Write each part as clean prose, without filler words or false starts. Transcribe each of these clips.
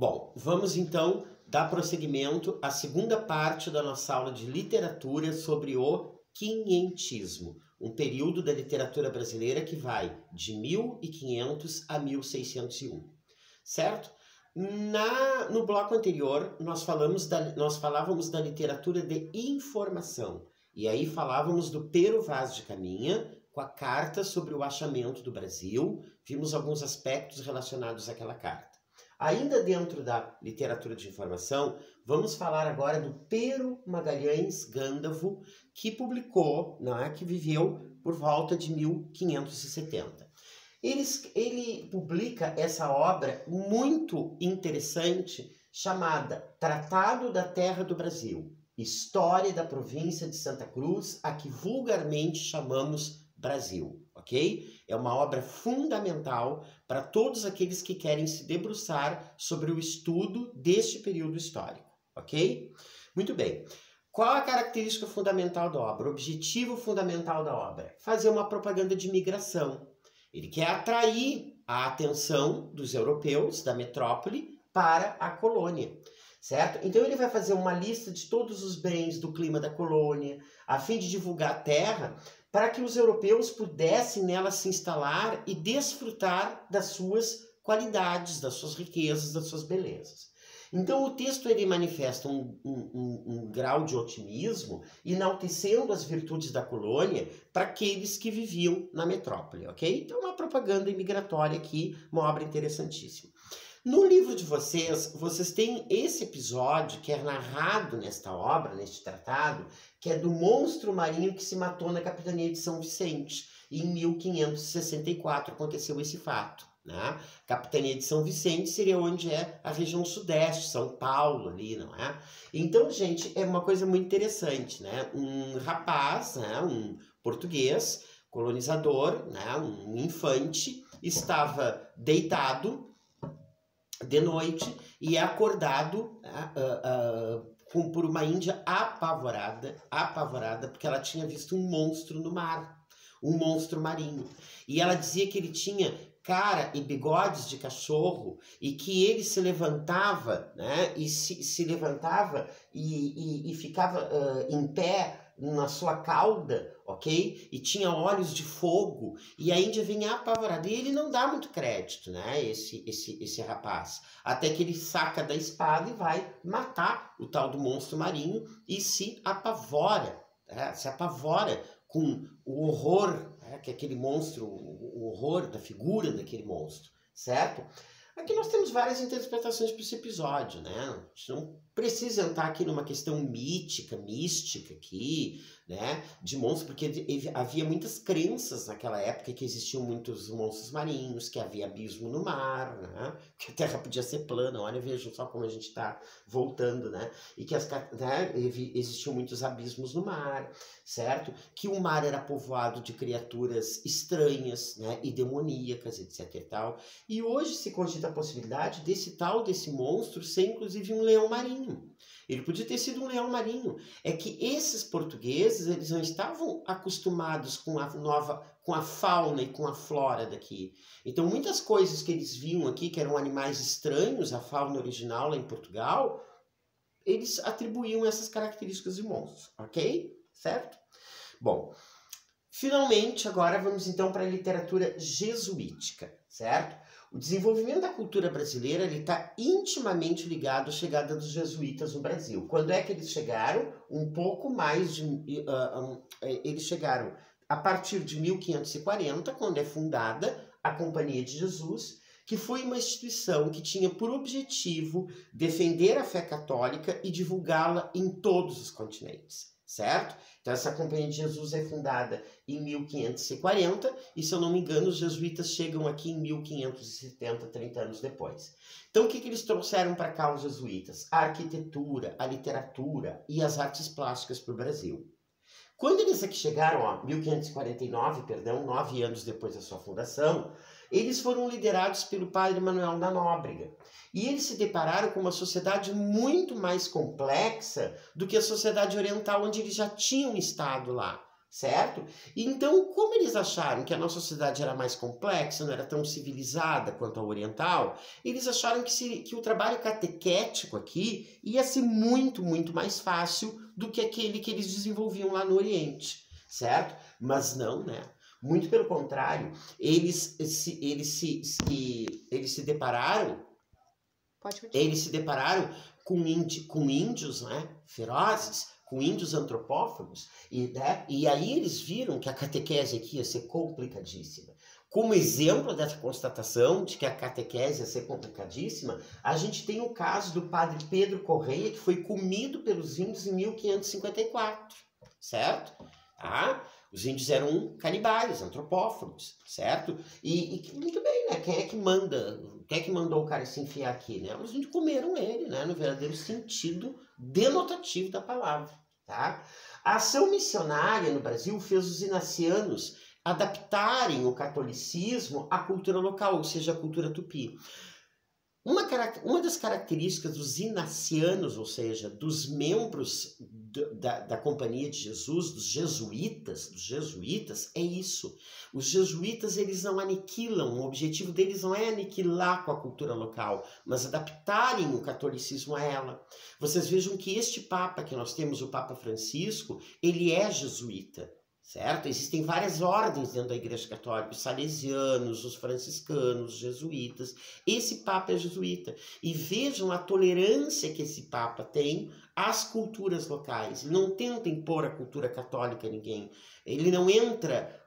Bom, vamos então dar prosseguimento à segunda parte da nossa aula de literatura sobre o quinhentismo, um período da literatura brasileira que vai de 1500 a 1601, certo? No bloco anterior, nós falávamos da literatura de informação, e aí falávamos do Pero Vaz de Caminha, com a carta sobre o achamento do Brasil, vimos alguns aspectos relacionados àquela carta. Ainda dentro da literatura de informação, vamos falar agora do Pero Magalhães Gândavo, que publicou, que viveu por volta de 1570. Ele publica essa obra muito interessante, chamada Tratado da Terra do Brasil, História da Província de Santa Cruz, a que vulgarmente chamamos Brasil, ok? É uma obra fundamental para todos aqueles que querem se debruçar sobre o estudo deste período histórico, ok? Muito bem. Qual a característica fundamental da obra? O objetivo fundamental da obra? Fazer uma propaganda de migração. Ele quer atrair a atenção dos europeus, da metrópole, para a colônia, certo? Então ele vai fazer uma lista de todos os bens do clima da colônia, a fim de divulgar a terra, para que os europeus pudessem nela se instalar e desfrutar das suas qualidades, das suas riquezas, das suas belezas. Então o texto ele manifesta um grau de otimismo, enaltecendo as virtudes da colônia para aqueles que viviam na metrópole, ok? Então uma propaganda imigratória aqui, uma obra interessantíssima. No livro de vocês têm esse episódio que é narrado nesta obra, neste tratado, que é do monstro marinho que se matou na capitania de São Vicente. E em 1564 aconteceu esse fato, né? Capitania de São Vicente seria onde é a região sudeste, São Paulo ali, não é? Então, gente, é uma coisa muito interessante, né? Um rapaz, né, um português, colonizador, né, um infante, estava deitado de noite e é acordado por uma índia apavorada, porque ela tinha visto um monstro no mar, um monstro marinho. E ela dizia que ele tinha cara e bigodes de cachorro e que ele se levantava, né, e se levantava e ficava em pé na sua cauda, ok? E tinha olhos de fogo, e a Índia vinha apavorada. E ele não dá muito crédito, né, esse rapaz. Até que ele saca da espada e vai matar o tal do monstro marinho e se apavora, né? Se apavora com o horror, né, que aquele monstro, o horror da figura daquele monstro, certo? Aqui nós temos várias interpretações para esse episódio, né? A gente não precisa entrar aqui numa questão mística aqui, né? De monstros, porque havia muitas crenças naquela época que existiam muitos monstros marinhos, que havia abismo no mar, né? Que a terra podia ser plana, olha, vejam só como a gente está voltando, né? E que existiam muitos abismos no mar, certo? Que o mar era povoado de criaturas estranhas, né? E demoníacas, etc e tal. E hoje se cogita a possibilidade desse monstro ser inclusive um leão marinho. Ele podia ter sido um leão marinho. É que esses portugueses, eles não estavam acostumados com a fauna e com a flora daqui. Então muitas coisas que eles viam aqui, que eram animais estranhos à fauna original lá em Portugal, eles atribuíam essas características de monstros, ok? Certo? Bom, finalmente agora vamos então para a literatura jesuítica, certo? O desenvolvimento da cultura brasileira está intimamente ligado à chegada dos jesuítas no Brasil. Quando é que eles chegaram? Eles chegaram a partir de 1540, quando é fundada a Companhia de Jesus, que foi uma instituição que tinha por objetivo defender a fé católica e divulgá-la em todos os continentes, certo? Então essa Companhia de Jesus é fundada em 1540 e, se eu não me engano, os jesuítas chegam aqui em 1570, 30 anos depois. Então o que eles trouxeram para cá, os jesuítas? A arquitetura, a literatura e as artes plásticas para o Brasil. Quando eles aqui chegaram, 1549, 9 anos depois da sua fundação, eles foram liderados pelo padre Manuel da Nóbrega. E eles se depararam com uma sociedade muito mais complexa do que a sociedade oriental, onde eles já tinham estado lá, certo? Então, como eles acharam que a nossa sociedade era mais complexa, não era tão civilizada quanto a oriental, eles acharam que o trabalho catequético aqui ia ser muito, muito mais fácil do que aquele que eles desenvolviam lá no Oriente, certo? Mas não, né? Muito pelo contrário, eles se depararam com índios, né, ferozes, com índios antropófagos, e aí eles viram que a catequese aqui ia ser complicadíssima. Como exemplo dessa constatação de que a catequese ia ser complicadíssima, a gente tem o caso do padre Pedro Correia, que foi comido pelos índios em 1554, certo? Tá? Os índios eram canibais, antropófagos, certo? E muito bem, né? Quem é que mandou o cara se enfiar aqui, né? Os índios comeram ele, né? No verdadeiro sentido denotativo da palavra, tá? A ação missionária no Brasil fez os inacianos adaptarem o catolicismo à cultura local, ou seja, à cultura tupi. Uma das características dos inacianos, ou seja, dos membros da Companhia de Jesus, dos jesuítas, é isso. Os jesuítas, eles não aniquilam, o objetivo deles não é aniquilar com a cultura local, mas adaptarem o catolicismo a ela. Vocês vejam que este Papa que nós temos, o Papa Francisco, ele é jesuíta. Certo? Existem várias ordens dentro da Igreja Católica, os salesianos, os franciscanos, os jesuítas. Esse Papa é jesuíta. E vejam a tolerância que esse Papa tem às culturas locais. Ele não tenta impor a cultura católica a ninguém. Ele não entra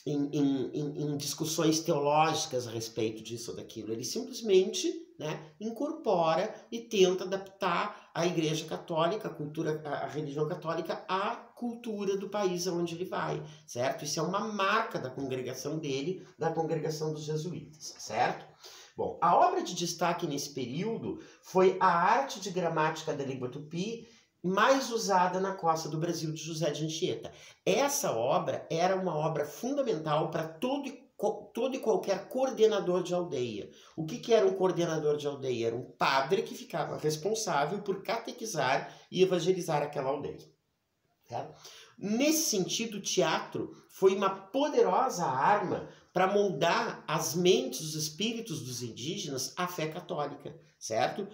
em discussões teológicas a respeito disso ou daquilo. Ele simplesmente, né, incorpora e tenta adaptar a Igreja Católica, a religião católica, à cultura do país aonde ele vai, certo? Isso é uma marca da congregação dele, da congregação dos jesuítas, certo? Bom, a obra de destaque nesse período foi a Arte de Gramática da Língua Tupi, mais usada na costa do Brasil, de José de Anchieta. Essa obra era uma obra fundamental para todo e qualquer coordenador de aldeia. O que era um coordenador de aldeia? Era um padre que ficava responsável por catequizar e evangelizar aquela aldeia. Tá? Nesse sentido, o teatro foi uma poderosa arma para moldar as mentes, os espíritos dos indígenas à fé católica, certo?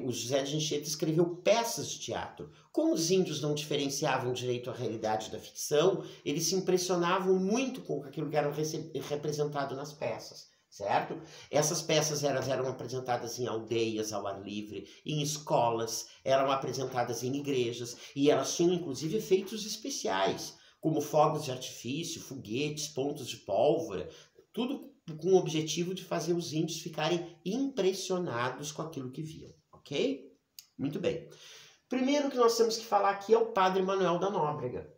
O José de Anchieta escreveu peças de teatro. Como os índios não diferenciavam direito a realidade da ficção, eles se impressionavam muito com aquilo que era representado nas peças, certo? Essas peças eram apresentadas em aldeias ao ar livre, em escolas, eram apresentadas em igrejas, e elas tinham inclusive efeitos especiais, como fogos de artifício, foguetes, pontos de pólvora, tudo com o objetivo de fazer os índios ficarem impressionados com aquilo que viam, ok? Muito bem. Primeiro que nós temos que falar aqui é o Padre Manuel da Nóbrega,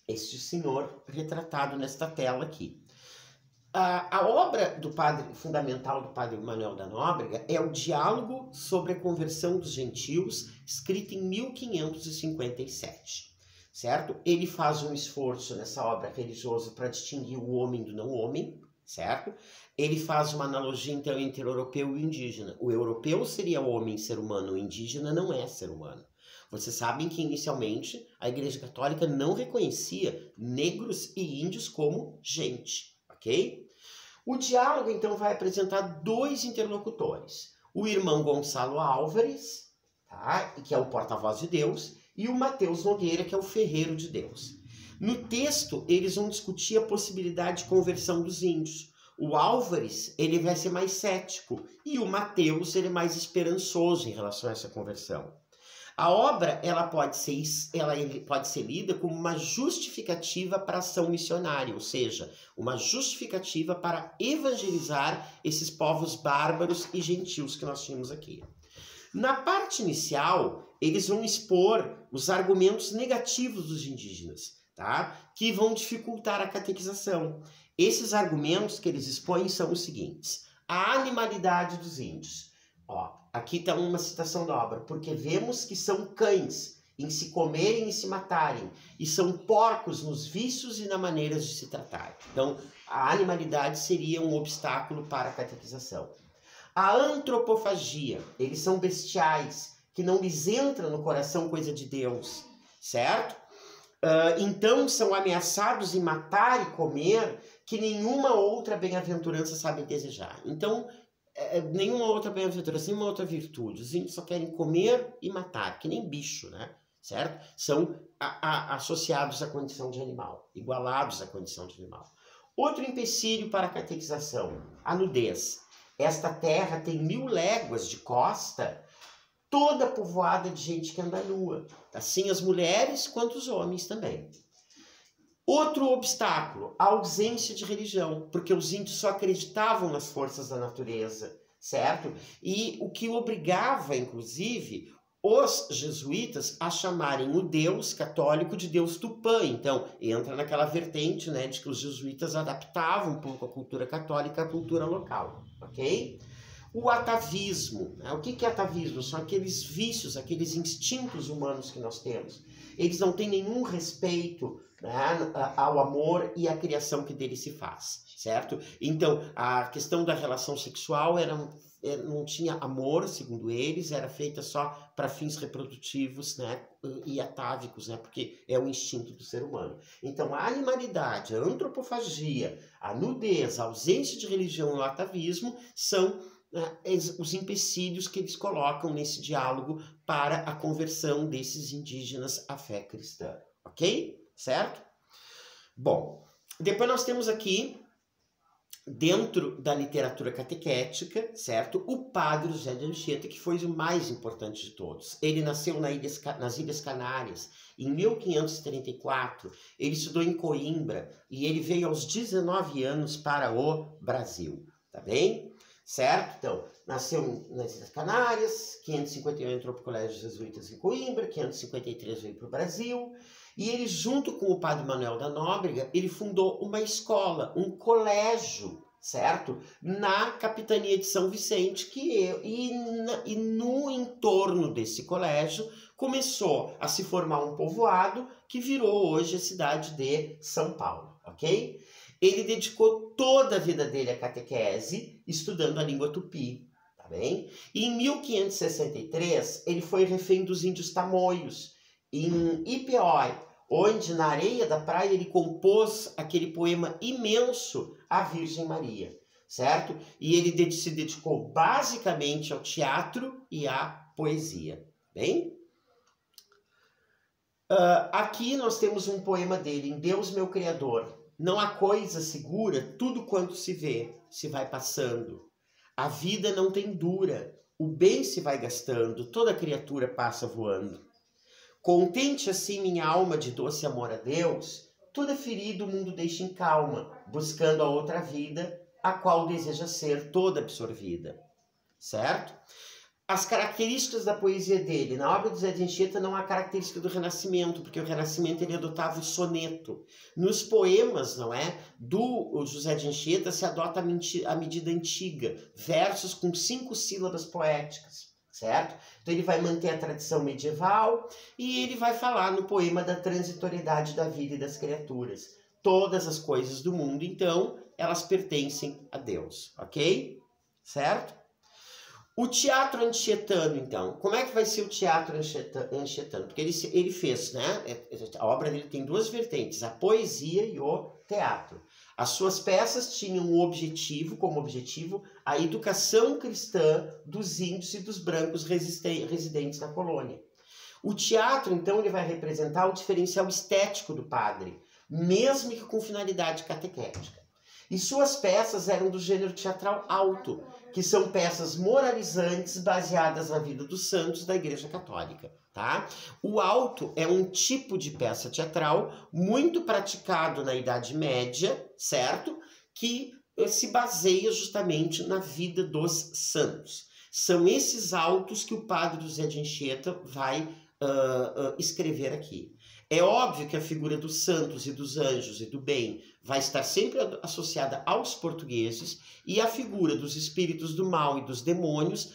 este senhor retratado nesta tela aqui. A obra fundamental do Padre Manuel da Nóbrega é o Diálogo sobre a Conversão dos Gentios, escrito em 1557, certo? Ele faz um esforço nessa obra religiosa para distinguir o homem do não homem, certo? Ele faz uma analogia, então, entre o europeu e o indígena. O europeu seria o homem, ser humano, o indígena não é ser humano. Vocês sabem que, inicialmente, a Igreja Católica não reconhecia negros e índios como gente, ok? O diálogo, então, vai apresentar dois interlocutores. O irmão Gonçalo Álvares, tá? Que é o porta-voz de Deus, e o Mateus Nogueira, que é o ferreiro de Deus. No texto, eles vão discutir a possibilidade de conversão dos índios. O Álvares, ele vai ser mais cético, e o Mateus, ele é mais esperançoso em relação a essa conversão. A obra ela pode ser lida como uma justificativa para a ação missionária, ou seja, uma justificativa para evangelizar esses povos bárbaros e gentios que nós tínhamos aqui. Na parte inicial, eles vão expor os argumentos negativos dos indígenas, tá? Que vão dificultar a catequização. Esses argumentos que eles expõem são os seguintes: a animalidade dos índios. Aqui está uma citação da obra. Porque vemos que são cães em se comerem e se matarem, e são porcos nos vícios e na maneira de se tratar. Então, a animalidade seria um obstáculo para a catequização. A antropofagia, eles são bestiais, que não lhes entra no coração coisa de Deus, certo? Então são ameaçados em matar e comer que nenhuma outra bem-aventurança sabe desejar. Então, nenhuma outra bem-aventurança, nenhuma outra virtude. Os índios só querem comer e matar, que nem bicho, né? Certo? São associados à condição de animal, igualados à condição de animal. Outro empecilho para a catequização, a nudez. Esta terra tem 1000 léguas de costa, toda povoada de gente que anda nua. Assim as mulheres quanto os homens também. Outro obstáculo, a ausência de religião, porque os índios só acreditavam nas forças da natureza, certo? E o que obrigava, inclusive, os jesuítas a chamarem o Deus católico de Deus Tupã. Então, entra naquela vertente, né, de que os jesuítas adaptavam um pouco a cultura católica à cultura local, ok? O atavismo, né? O que é atavismo? São aqueles vícios, aqueles instintos humanos que nós temos. Eles não têm nenhum respeito, né, ao amor e à criação que dele se faz, certo? Então, a questão da relação sexual não tinha amor, segundo eles, era feita só para fins reprodutivos, né, e atávicos, né, porque é o instinto do ser humano. Então, a animalidade, a antropofagia, a nudez, a ausência de religião e o atavismo são os empecilhos que eles colocam nesse diálogo para a conversão desses indígenas à fé cristã, ok? Certo? Bom, depois nós temos aqui, dentro da literatura catequética, certo? O padre José de Anchieta, que foi o mais importante de todos. Ele nasceu nas Ilhas Canárias em 1534, ele estudou em Coimbra e ele veio aos 19 anos para o Brasil, tá bem? Certo? Então, nasceu nas Ilhas Canárias, 551 entrou para o Colégio Jesuítas em Coimbra, 553 veio para o Brasil, e ele, junto com o padre Manuel da Nóbrega, ele fundou uma escola, um colégio, certo? Na capitania de São Vicente, e no entorno desse colégio começou a se formar um povoado que virou hoje a cidade de São Paulo, ok? Ele dedicou toda a vida dele à catequese, estudando a língua tupi, tá bem? E em 1563, ele foi refém dos índios tamoios, em Ipeói, onde na areia da praia ele compôs aquele poema imenso à Virgem Maria, certo? E ele se dedicou basicamente ao teatro e à poesia, bem? Aqui nós temos um poema dele, Em Deus Meu Criador. Não há coisa segura, tudo quanto se vê, se vai passando. A vida não tem dura, o bem se vai gastando, toda criatura passa voando. Contente assim minha alma de doce amor a Deus, toda ferida o mundo deixa em calma, buscando a outra vida, a qual deseja ser toda absorvida. Certo? As características da poesia dele, na obra do José de Anchieta não há característica do Renascimento, porque o Renascimento ele adotava o soneto. Nos poemas, não é, do José de Anchieta se adota a medida antiga, versos com 5 sílabas poéticas, certo? Então ele vai manter a tradição medieval e ele vai falar no poema da transitoriedade da vida e das criaturas. Todas as coisas do mundo, então, elas pertencem a Deus, ok? Certo? O teatro anchietano, então, como é que vai ser o teatro anchietano? Porque ele fez, né? A obra dele tem 2 vertentes, a poesia e o teatro. As suas peças tinham como objetivo a educação cristã dos índios e dos brancos residentes na colônia. O teatro, então, ele vai representar o diferencial estético do padre, mesmo que com finalidade catequética. E suas peças eram do gênero teatral alto, que são peças moralizantes baseadas na vida dos santos da Igreja Católica, tá? O alto é um tipo de peça teatral muito praticado na Idade Média, certo? Que se baseia justamente na vida dos santos. São esses altos que o padre José de Anchieta vai escrever aqui. É óbvio que a figura dos santos e dos anjos e do bem vai estar sempre associada aos portugueses e a figura dos espíritos do mal e dos demônios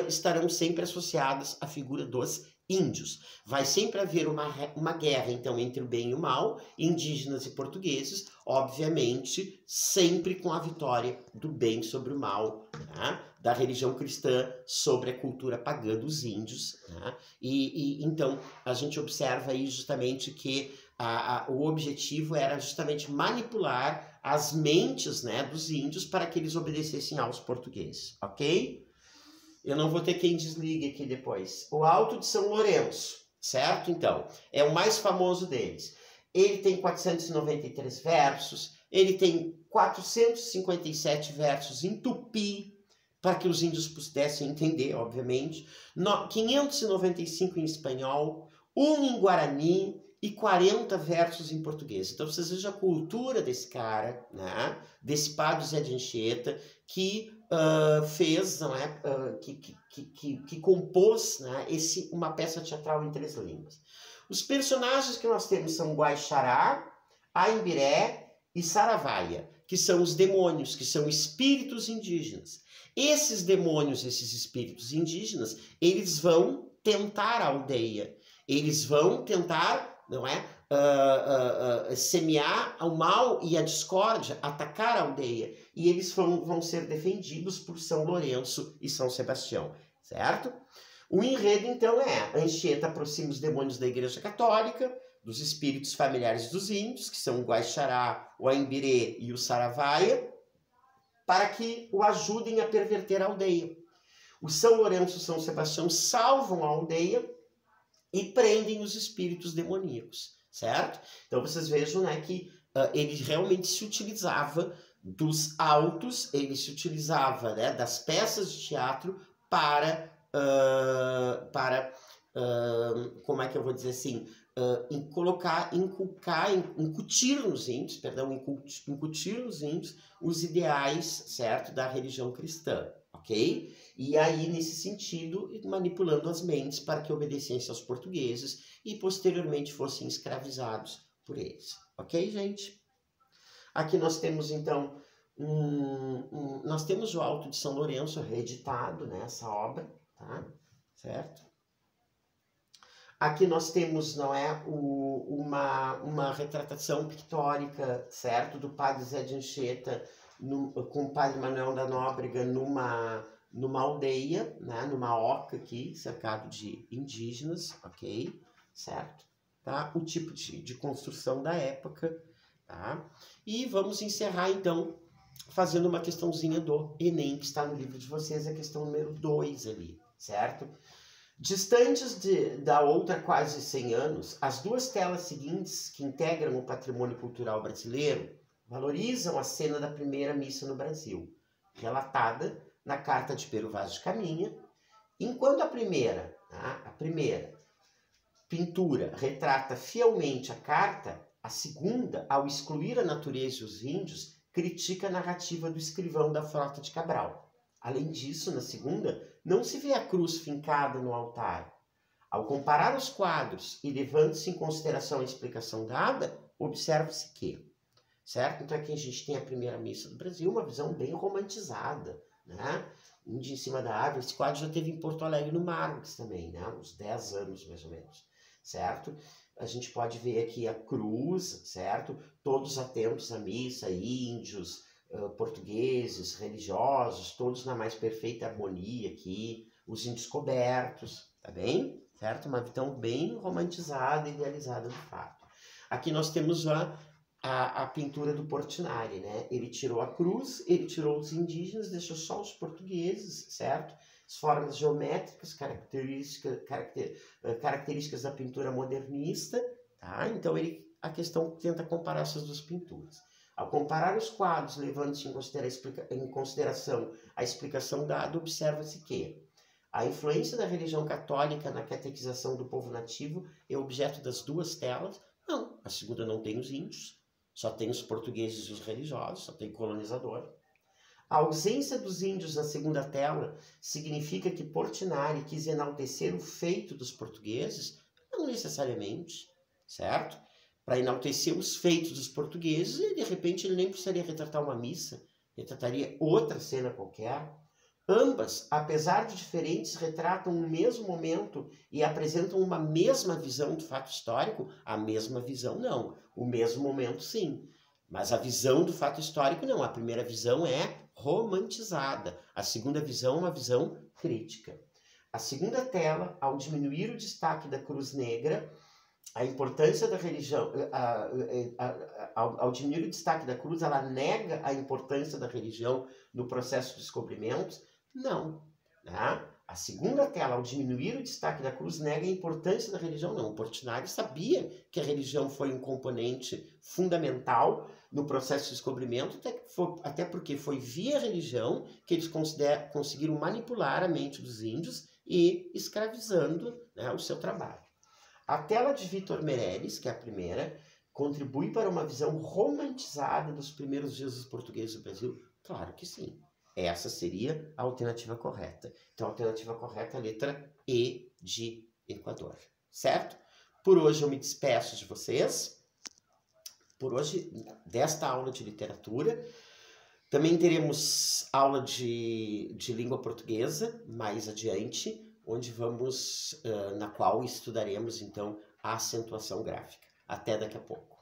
estarão sempre associadas à figura dos índios. Vai sempre haver uma guerra, então, entre o bem e o mal, indígenas e portugueses, obviamente, sempre com a vitória do bem sobre o mal, né? Da religião cristã sobre a cultura pagã dos índios, né? Então, a gente observa aí justamente que O objetivo era justamente manipular as mentes, né, dos índios para que eles obedecessem aos portugueses, ok? Eu não vou ter quem desligue aqui depois. O Alto de São Lourenço, certo? Então, é o mais famoso deles. Ele tem 493 versos, ele tem 457 versos em tupi, para que os índios pudessem entender, obviamente, 595 em espanhol, 1 em guarani e 40 versos em português. Então vocês vejam a cultura desse cara, né? Desse Padre Zé de Anchieta, que fez, não é? Que compôs, né? Uma peça teatral em 3 línguas. Os personagens que nós temos são Guaixará, Aimbiré e Saravaia, que são os demônios, que são espíritos indígenas. Esses demônios, esses espíritos indígenas, eles vão tentar a aldeia, eles vão tentar, não é, semear o mal e a discórdia, atacar a aldeia, e eles vão ser defendidos por São Lourenço e São Sebastião, certo? O enredo, então, é: Anchieta aproxima os demônios da Igreja Católica, dos espíritos familiares dos índios, que são o Guaixará, o Aimbirê e o Saravaia, para que o ajudem a perverter a aldeia. O São Lourenço e São Sebastião salvam a aldeia e prendem os espíritos demoníacos, certo? Então vocês vejam, né, que ele realmente se utilizava dos autos, ele se utilizava, né, das peças de teatro para como é que eu vou dizer assim, incutir nos índios, incutir nos índios os ideais, certo, da religião cristã, ok? E aí, nesse sentido, manipulando as mentes para que obedecessem aos portugueses e posteriormente fossem escravizados por eles, ok, gente? Aqui nós temos, então, nós temos o Alto de São Lourenço reeditado, né, essa obra, tá? Certo? Aqui nós temos, não é, uma retratação pictórica, certo, do Padre Zé de Anchieta com o Padre Manuel da Nóbrega numa aldeia, né, numa oca aqui, cercado de indígenas, ok? Certo? Tá? O tipo de construção da época, tá? E vamos encerrar, então, fazendo uma questãozinha do Enem, que está no livro de vocês, a questão número 2 ali, certo? Distantes da outra quase 100 anos, as 2 telas seguintes, que integram o patrimônio cultural brasileiro, valorizam a cena da primeira missa no Brasil, relatada na Carta de Pero Vaz de Caminha, enquanto a primeira pintura retrata fielmente a carta, a segunda, ao excluir a natureza e os índios, critica a narrativa do escrivão da Frota de Cabral. Além disso, na segunda, não se vê a cruz fincada no altar. Ao comparar os quadros e levando-se em consideração a explicação dada, observa-se que, certo? Então aqui a gente tem a primeira missa do Brasil, uma visão bem romantizada, né? Índio em cima da árvore. Esse quadro já teve em Porto Alegre no Marx também, né? Uns 10 anos mais ou menos, certo? A gente pode ver aqui a cruz, certo? Todos atentos à missa, índios, portugueses, religiosos, todos na mais perfeita harmonia aqui, os índios cobertos, tá bem? Certo? Uma visão bem romantizada e idealizada do fato. Aqui nós temos a pintura do Portinari, né? Ele tirou a cruz, ele tirou os indígenas, deixou só os portugueses, certo? As formas geométricas, características da pintura modernista, tá? Então a questão tenta comparar essas 2 pinturas. Ao comparar os quadros, levando-se em consideração a explicação dada, observa-se que a influência da religião católica na catequização do povo nativo é objeto das 2 telas. Não, a segunda não tem os índios, só tem os portugueses e os religiosos, só tem colonizador. A ausência dos índios na segunda tela significa que Portinari quis enaltecer o feito dos portugueses? Não necessariamente, certo? Para enaltecer os feitos dos portugueses, e de repente ele nem precisaria retratar uma missa, retrataria outra cena qualquer. Ambas, apesar de diferentes, retratam o mesmo momento e apresentam uma mesma visão do fato histórico. A mesma visão não, o mesmo momento sim, mas a visão do fato histórico não. A primeira visão é romantizada, a segunda visão é uma visão crítica. A segunda tela, ao diminuir o destaque da cruz negra, a importância da religião, ao diminuir o destaque da cruz, ela nega a importância da religião no processo de descobrimento? Não. Né? A segunda tela, ao diminuir o destaque da cruz, nega a importância da religião? Não. O Portinari sabia que a religião foi um componente fundamental no processo de descobrimento, até porque foi via religião que eles conseguiram manipular a mente dos índios e escravizando, né, o seu trabalho. A tela de Vitor Meirelles, que é a primeira, contribui para uma visão romantizada dos primeiros dias dos portugueses do Brasil? Claro que sim. Essa seria a alternativa correta. Então, a alternativa correta é a letra E de Equador. Certo? Por hoje eu me despeço de vocês. Por hoje, desta aula de literatura. Também teremos aula de língua portuguesa mais adiante, onde na qual estudaremos, então, a acentuação gráfica. Até daqui a pouco.